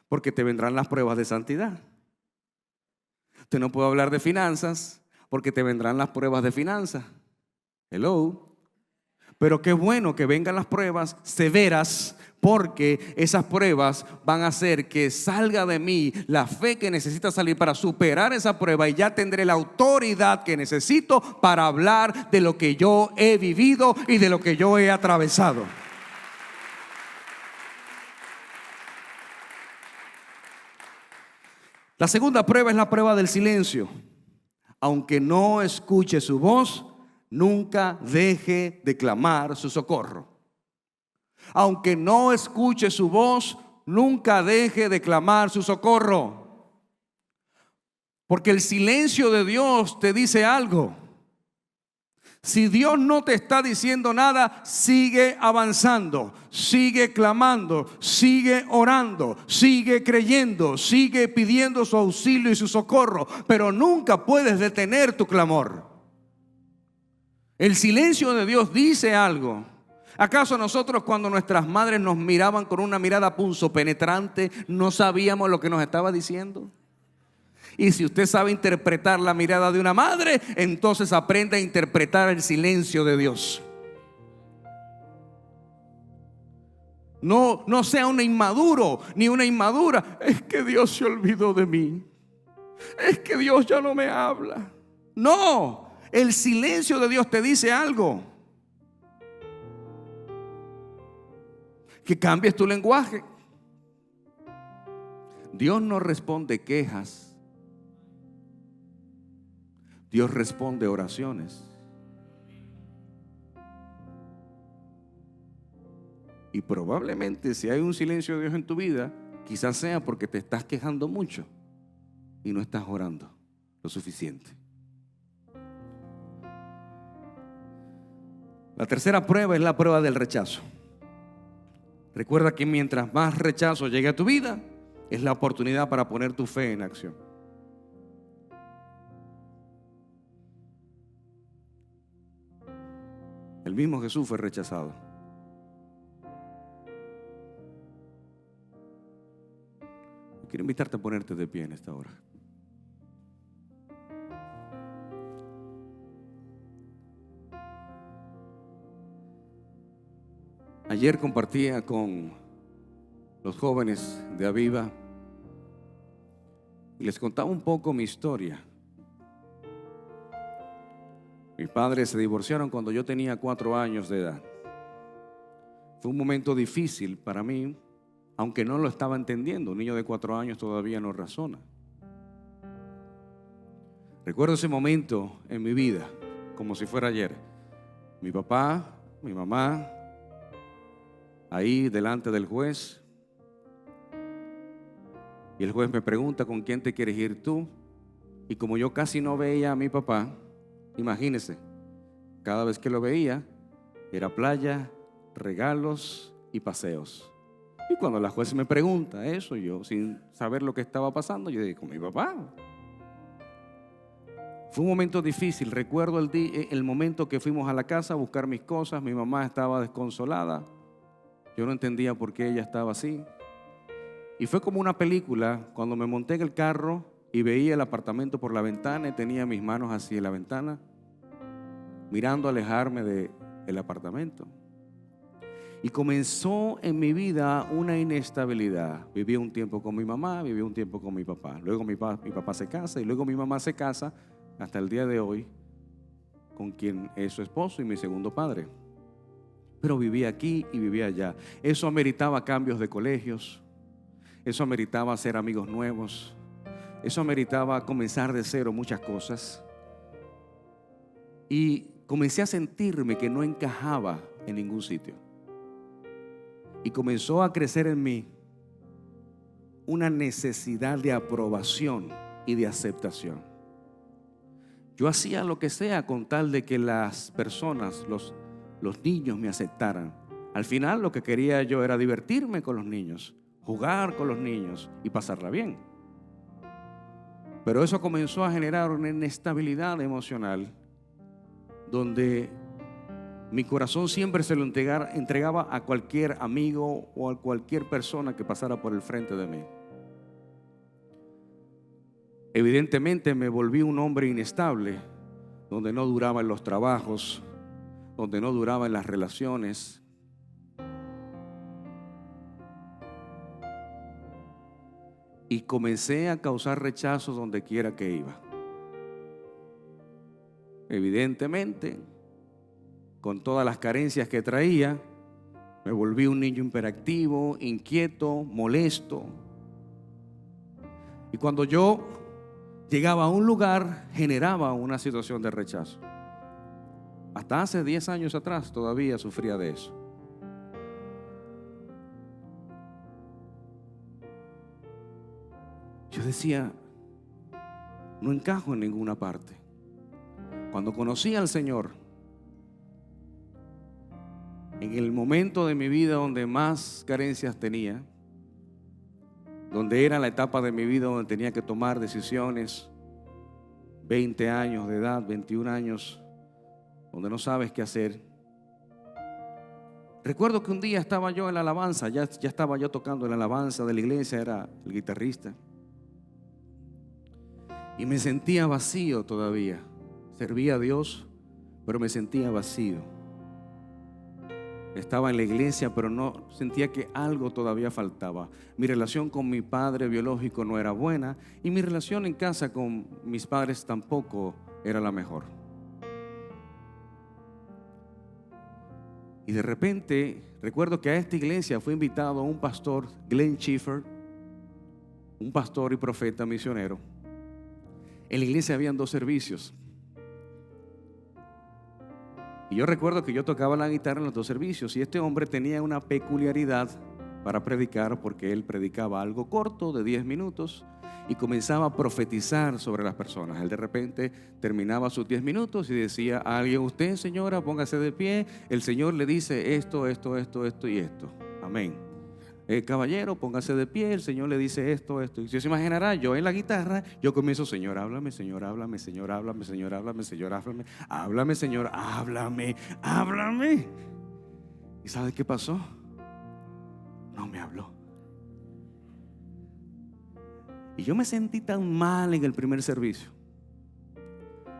porque te vendrán las pruebas de santidad. Usted no puede hablar de finanzas porque te vendrán las pruebas de finanzas. Hello. Pero qué bueno que vengan las pruebas severas, porque esas pruebas van a hacer que salga de mí la fe que necesita salir para superar esa prueba y ya tendré la autoridad que necesito para hablar de lo que yo he vivido y de lo que yo he atravesado. La segunda prueba es la prueba del silencio. Aunque no escuche su voz, nunca deje de clamar su socorro. Aunque no escuche su voz, nunca deje de clamar su socorro. Porque el silencio de Dios te dice algo. Si Dios no te está diciendo nada, sigue avanzando, sigue clamando, sigue orando, sigue creyendo, sigue pidiendo su auxilio y su socorro, pero nunca puedes detener tu clamor. El silencio de Dios dice algo. ¿Acaso nosotros cuando nuestras madres nos miraban con una mirada punzopenetrante no sabíamos lo que nos estaba diciendo? Y si usted sabe interpretar la mirada de una madre, entonces aprenda a interpretar el silencio de Dios. No sea un inmaduro ni una inmadura. Es que Dios se olvidó de mí. Es que Dios ya no me habla. No, el silencio de Dios te dice algo. Que cambies tu lenguaje. Dios no responde quejas. Dios responde oraciones. Y probablemente si hay un silencio de Dios en tu vida, quizás sea porque te estás quejando mucho y no estás orando lo suficiente. La tercera prueba es la prueba del rechazo. Recuerda que mientras más rechazo llegue a tu vida, es la oportunidad para poner tu fe en acción. El mismo Jesús fue rechazado. Quiero invitarte a ponerte de pie en esta hora. Ayer compartía con los jóvenes de Aviva y les contaba un poco mi historia. Mis padres se divorciaron cuando yo tenía 4 años de edad. Fue un momento difícil para mí, aunque no lo estaba entendiendo. Un niño de 4 años todavía no razona. Recuerdo ese momento en mi vida como si fuera ayer. Mi papá, mi mamá, ahí delante del juez. Y el juez me pregunta: ¿con quién te quieres ir tú? Y como yo casi no veía a mi papá, imagínense, cada vez que lo veía era playa, regalos y paseos. Y cuando la juez me pregunta eso, yo sin saber lo que estaba pasando, yo dije: con mi papá. Fue un momento difícil. Recuerdo el momento que fuimos a la casa a buscar mis cosas. Mi mamá estaba desconsolada. Yo no entendía por qué ella estaba así. Y fue como una película cuando me monté en el carro y veía el apartamento por la ventana y tenía mis manos así en la ventana, mirando alejarme del apartamento. Y comenzó en mi vida una inestabilidad. Viví un tiempo con mi mamá, viví un tiempo con mi papá. Luego mi papá se casa y luego mi mamá se casa hasta el día de hoy con quien es su esposo y mi segundo padre. Pero vivía aquí y vivía allá. Eso ameritaba cambios de colegios. Eso ameritaba hacer amigos nuevos. Eso ameritaba comenzar de cero muchas cosas. Y comencé a sentirme que no encajaba en ningún sitio. Y comenzó a crecer en mí una necesidad de aprobación y de aceptación. Yo hacía lo que sea con tal de que las personas, los niños me aceptaran. Al final lo que quería yo era divertirme con los niños, jugar con los niños y pasarla bien. Pero eso comenzó a generar una inestabilidad emocional donde mi corazón siempre se lo entregaba a cualquier amigo o a cualquier persona que pasara por el frente de mí. Evidentemente me volví un hombre inestable, donde no duraba en los trabajos, donde no duraba en las relaciones. Y comencé a causar rechazos donde quiera que iba. Evidentemente, con todas las carencias que traía, me volví un niño hiperactivo, inquieto, molesto. Y cuando yo llegaba a un lugar, generaba una situación de rechazo. Hasta hace 10 años atrás todavía sufría de eso. Yo decía: no encajo en ninguna parte. Cuando conocí al Señor, en el momento de mi vida donde más carencias tenía, donde era la etapa de mi vida donde tenía que tomar decisiones, 20 años de edad, 21 años, donde no sabes qué hacer. Recuerdo que un día estaba yo en la alabanza, ya estaba yo tocando en la alabanza de la iglesia, era el guitarrista. Y me sentía vacío todavía. Servía a Dios, pero me sentía vacío. Estaba en la iglesia, pero no sentía que algo todavía faltaba. Mi relación con mi padre biológico no era buena y mi relación en casa con mis padres tampoco era la mejor. Y de repente recuerdo que a esta iglesia fue invitado un pastor, Glenn Schiffer, un pastor y profeta misionero. En la iglesia habían 2 servicios. Y yo recuerdo que yo tocaba la guitarra en los dos servicios, y este hombre tenía una peculiaridad para predicar, porque él predicaba algo corto de 10 minutos y comenzaba a profetizar sobre las personas. Él de repente terminaba sus 10 minutos y decía a alguien: usted, señora, póngase de pie, el Señor le dice esto, esto, esto, esto y esto. Amén. Caballero, póngase de pie, el Señor le dice esto, esto. Y usted se imaginará, yo en la guitarra, yo comienzo: Señor, háblame, Señor, háblame, Señor, háblame, Señor, háblame, Señor, háblame, háblame, Señor, háblame, háblame. ¿Y sabe qué pasó? No me habló. Y yo me sentí tan mal en el primer servicio.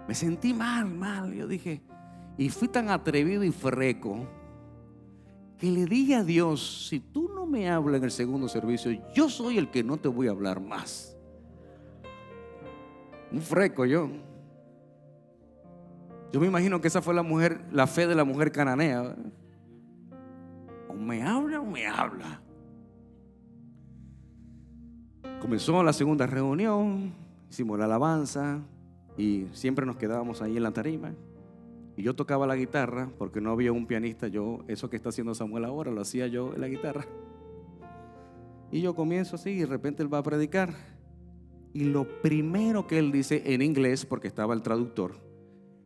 Me sentí mal. Yo dije, y fui tan atrevido y freco que le dije a Dios: si tú no me hablas en el segundo servicio, yo soy el que no te voy a hablar más. Un freco yo. Yo me imagino que esa fue la fe de la mujer cananea. O me habla o me habla. Comenzó la segunda reunión, hicimos la alabanza y siempre nos quedábamos ahí en la tarima. Y yo tocaba la guitarra porque no había un pianista. Eso que está haciendo Samuel ahora lo hacía yo en la guitarra. Y yo comienzo así y de repente él va a predicar. Y lo primero que él dice en inglés, porque estaba el traductor,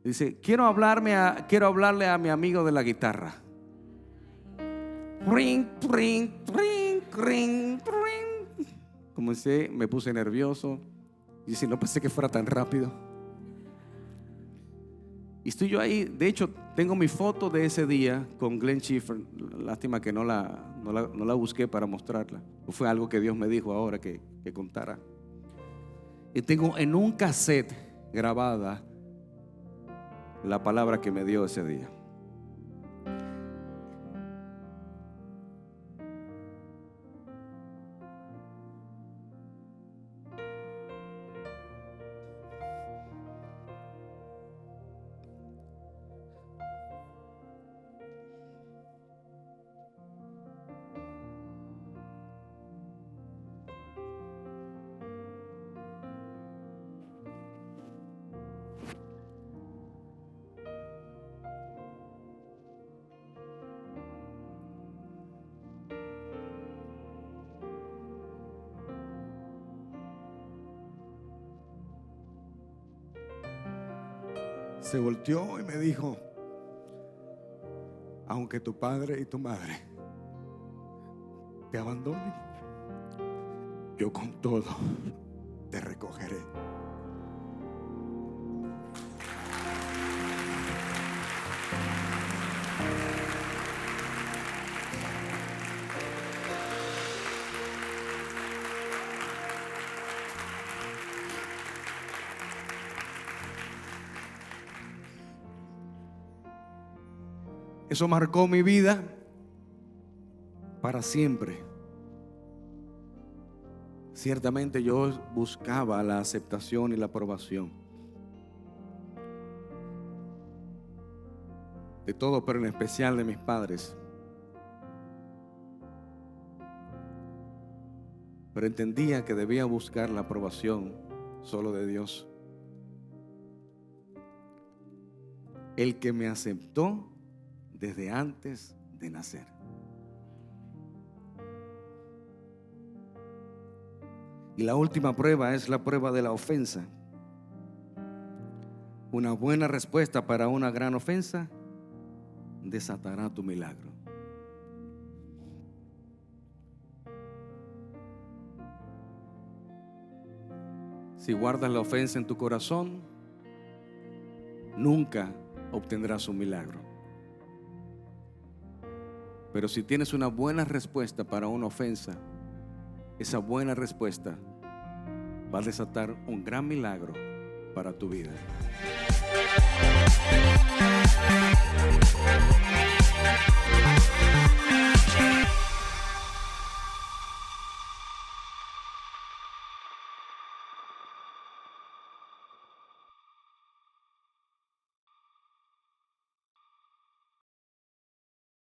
dice: quiero hablarle a mi amigo de la guitarra. Ring, ring, ring, ring, ring. Comencé, me puse nervioso. Y si no pensé que fuera tan rápido. Y estoy yo ahí. De hecho, tengo mi foto de ese día con Glenn Schiffer. Lástima que no la busqué para mostrarla. Fue algo que Dios me dijo ahora que contara. Y tengo en un cassette grabada la palabra que me dio ese día. Se volteó y me dijo: aunque tu padre y tu madre te abandonen, yo con todo te recogeré. Eso marcó mi vida para siempre. Ciertamente yo buscaba la aceptación y la aprobación de todo, pero en especial de mis padres. Pero entendía que debía buscar la aprobación solo de Dios. El que me aceptó desde antes de nacer. Y la última prueba es la prueba de la ofensa. Una buena respuesta para una gran ofensa desatará tu milagro. Si guardas la ofensa en tu corazón, nunca obtendrás un milagro. Pero si tienes una buena respuesta para una ofensa, esa buena respuesta va a desatar un gran milagro para tu vida.